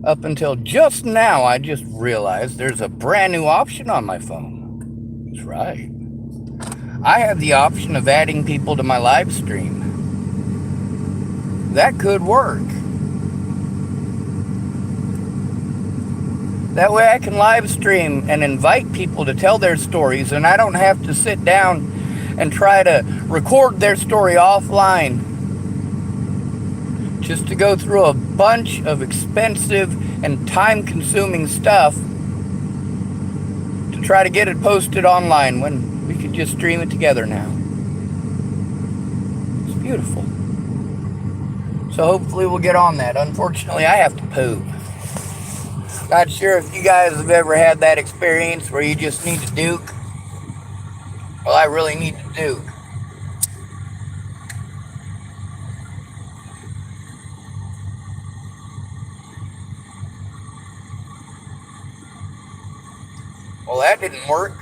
Up until just now, I just realized there's a brand new option on my phone. That's right. I have the option of adding people to my live stream. That could work. That way I can live stream and invite people to tell their stories, and I don't have to sit down and try to record their story offline just to go through a bunch of expensive and time-consuming stuff to try to get it posted online when we could just stream it together now. It's beautiful. So hopefully we'll get on that. Unfortunately, I have to poop. Not sure if you guys have ever had that experience where you just need to duke. Well, I really need to duke. Well, that didn't work.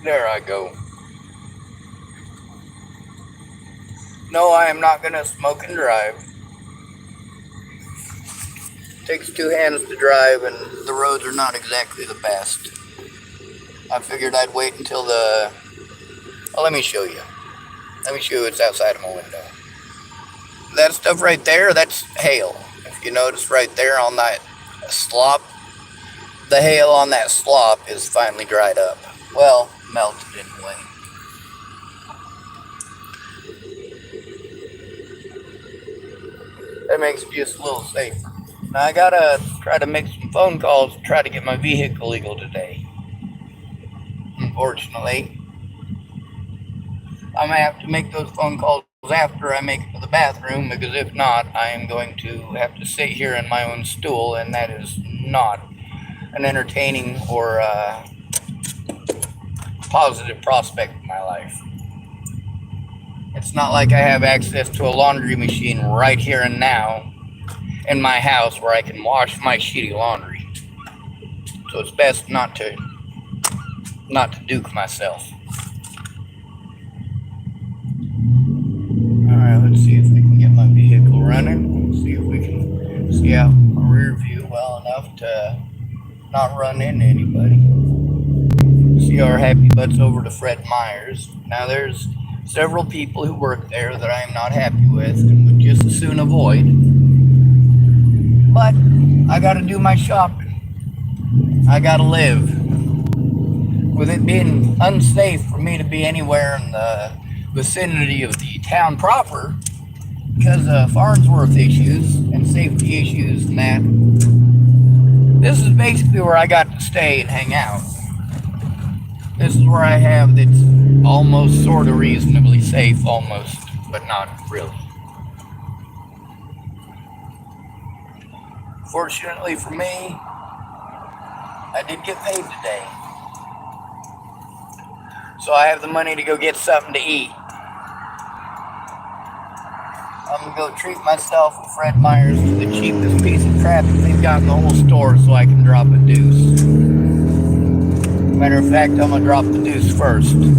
There I go. No, I am not going to smoke and drive. It takes two hands to drive, and the roads are not exactly the best. I figured I'd wait until the... Well, let me show you. Let me show you what's outside of my window. That stuff right there, that's hail. If you notice right there on that slop, the hail on that slop is finally dried up. Well, melted anyway. That makes it just a little safer. Now I gotta try to make some phone calls to try to get my vehicle legal today. Unfortunately, I'm gonna have to make those phone calls after I make it to the bathroom, because if not, I am going to have to sit here in my own stool, and that is not an entertaining or positive prospect in my life. It's not like I have access to a laundry machine right here and now in my house where I can wash my shitty laundry. So it's best not to duke myself. Alright, let's see if we can get my vehicle running. Let's see if we can see out my rear view well enough to not run into anybody. See our happy butts over to Fred Meyer's. Now there's several people who work there that I am not happy with and would just as soon avoid. But I gotta do my shopping. I gotta live. With it being unsafe for me to be anywhere in the vicinity of the town proper because of Farnsworth issues and safety issues and that, this is basically where I got to stay and hang out. This is where I have that's almost sort of reasonably safe, almost, but not really. Fortunately for me, I did get paid today. So I have the money to go get something to eat. I'm gonna go treat myself at Fred Meyer's to the cheapest piece of crap that they've got in the whole store so I can drop a deuce. Matter of fact, I'm gonna drop the deuce first. Because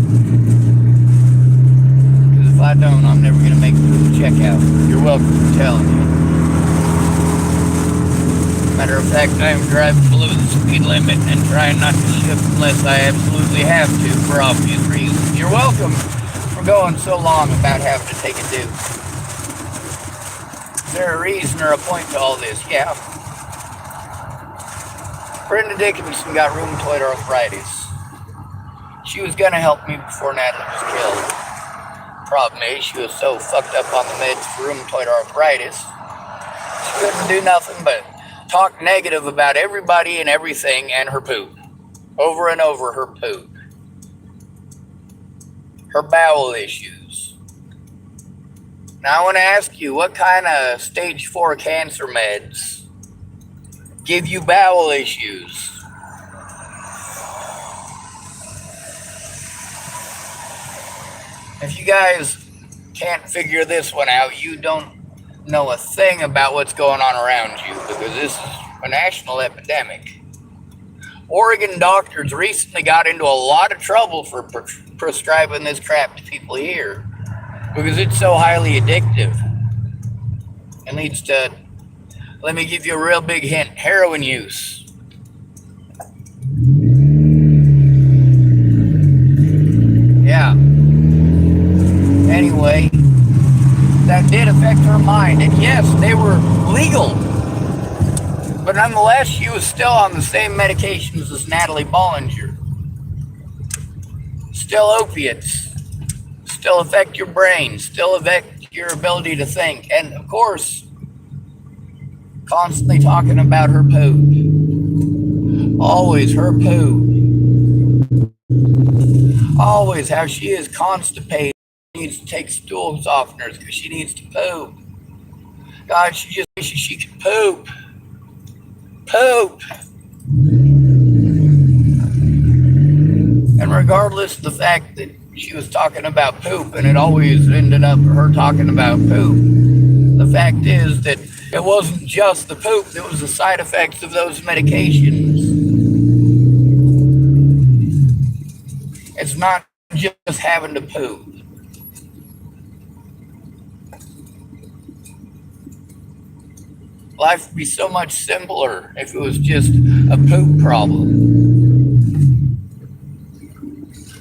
if I don't, I'm never gonna make it to the checkout. You're welcome for telling me. Matter of fact, I am driving below the speed limit and trying not to shift unless I absolutely have to for obvious reasons. You're welcome for going so long about having to take a deuce. Is there a reason or a point to all this? Yeah. Brenda Dickinson got rheumatoid arthritis. She was gonna help me before Natalie was killed. Problem is, she was so fucked up on the meds for rheumatoid arthritis, she couldn't do nothing but talk negative about everybody and everything and her poop. Over and over her poop. Her bowel issues. Now I want to ask you, what kind of stage 4 cancer meds give you bowel issues? If you guys can't figure this one out, you don't know a thing about what's going on around you, because this is a national epidemic. Oregon doctors recently got into a lot of trouble for prescribing this crap to people here. because it's so highly addictive. It leads to, let me give you a real big hint, heroin use. Yeah. Anyway, that did affect her mind. And yes, they were legal. But nonetheless, she was still on the same medications as Natalie Bollinger. Still opiates. Still affect your brain. Still affect your ability to think. And of course, constantly talking about her poo. Always her poo. Always how she is constipated. She needs to take stool softeners because she needs to poop. God, she just wishes she could poop. Poop. And regardless of the fact that she was talking about poop and it always ended up her talking about poop, the fact is that it wasn't just the poop, it was the side effects of those medications. It's not just having to poop. Life would be so much simpler if it was just a poop problem.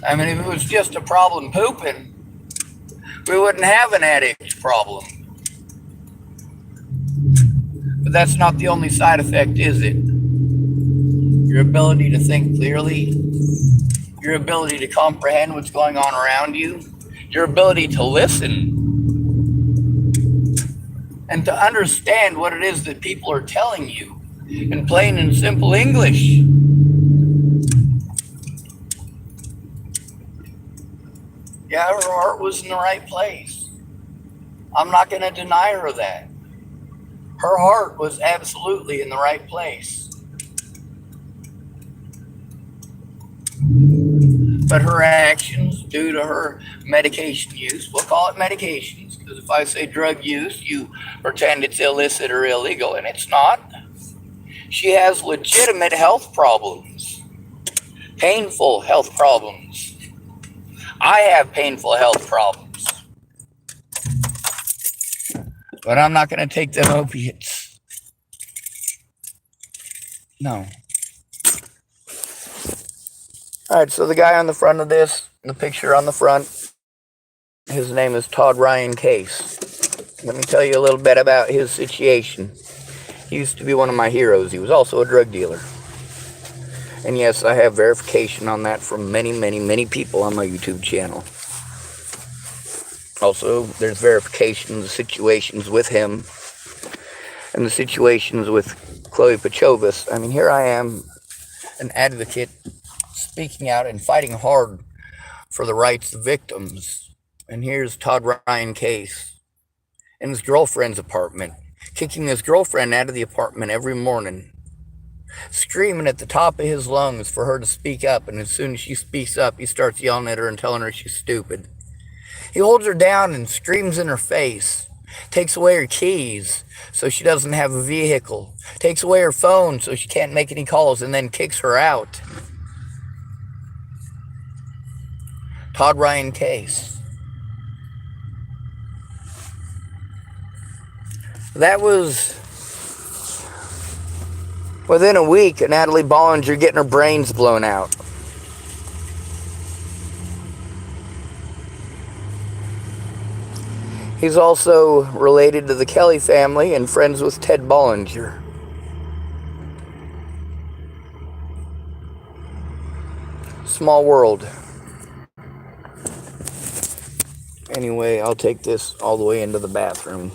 I mean, if it was just a problem pooping, we wouldn't have an addict problem. But that's not the only side effect, is it? Your ability to think clearly, your ability to comprehend what's going on around you, your ability to listen and to understand what it is that people are telling you in plain and simple English. Yeah, her heart was in the right place. I'm not going to deny her that. Her heart was absolutely in the right place. But her actions, due to her medication use, we'll call it medications, because if I say drug use, you pretend it's illicit or illegal, and it's not. She has legitimate health problems, painful health problems. I have painful health problems, but I'm not going to take them opiates. No. All right, so the guy on the front of this, the picture on the front, his name is Todd Ryan Case. Let me tell you a little bit about his situation. He used to be one of my heroes. He was also a drug dealer. And yes, I have verification on that from many, many, many people on my YouTube channel. Also, there's verification of the situations with him and the situations with Chloe Pachovis. I mean, here I am, an advocate, speaking out and fighting hard for the rights of victims. And here's Todd Ryan Case in his girlfriend's apartment, kicking his girlfriend out of the apartment every morning, screaming at the top of his lungs for her to speak up. And as soon as she speaks up, he starts yelling at her and telling her she's stupid. He holds her down and screams in her face, takes away her keys so she doesn't have a vehicle, takes away her phone so she can't make any calls, and then kicks her out. Todd Ryan Case. That was within a week of Natalie Bollinger getting her brains blown out. He's also related to the Kelly family and friends with Ted Bollinger. Small world. Anyway, I'll take this all the way into the bathroom.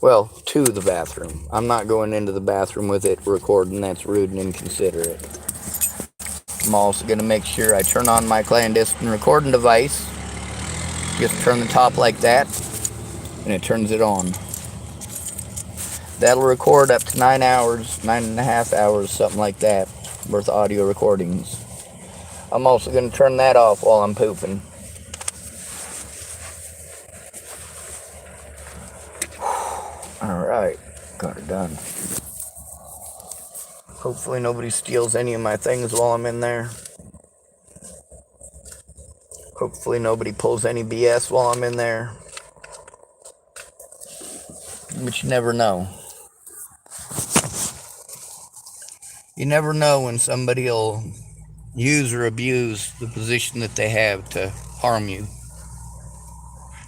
Well, to the bathroom. I'm not going into the bathroom with it recording. That's rude and inconsiderate. I'm also going to make sure I turn on my clandestine recording device. Just turn the top like that, and it turns it on. That'll record up to 9 hours, 9.5 hours, something like that, worth of audio recordings. I'm also going to turn that off while I'm pooping. Alright, got it done. Hopefully nobody steals any of my things while I'm in there. Hopefully nobody pulls any BS while I'm in there. But you never know. You never know when somebody will use or abuse the position that they have to harm you,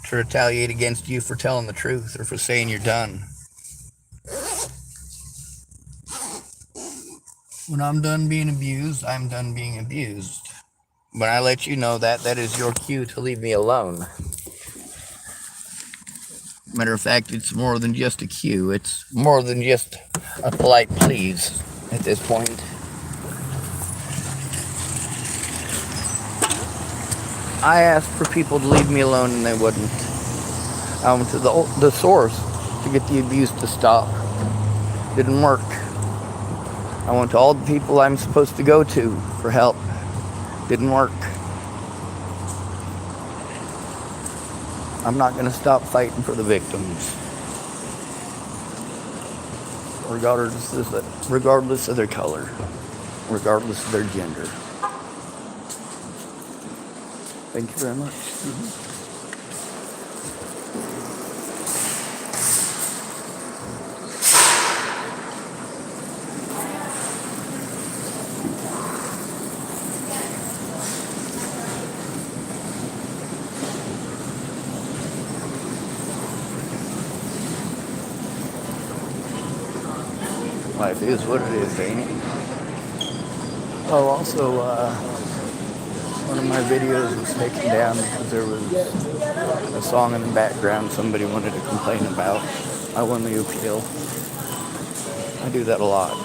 to retaliate against you for telling the truth or for saying you're done. When I'm done being abused, I'm done being abused. When I let you know that, that is your cue to leave me alone. Matter of fact, it's more than just a cue. It's more than just a polite please at this point. I asked for people to leave me alone and they wouldn't. I went to the source to get the abuse to stop. Didn't work. I went to all the people I'm supposed to go to for help. Didn't work. I'm not going to stop fighting for the victims, regardless of their color, regardless of their gender. Thank you very much. Life is what it is, ain't it? Oh, also, one of my videos was taken down because there was a song in the background somebody wanted to complain about. I won the appeal. I do that a lot.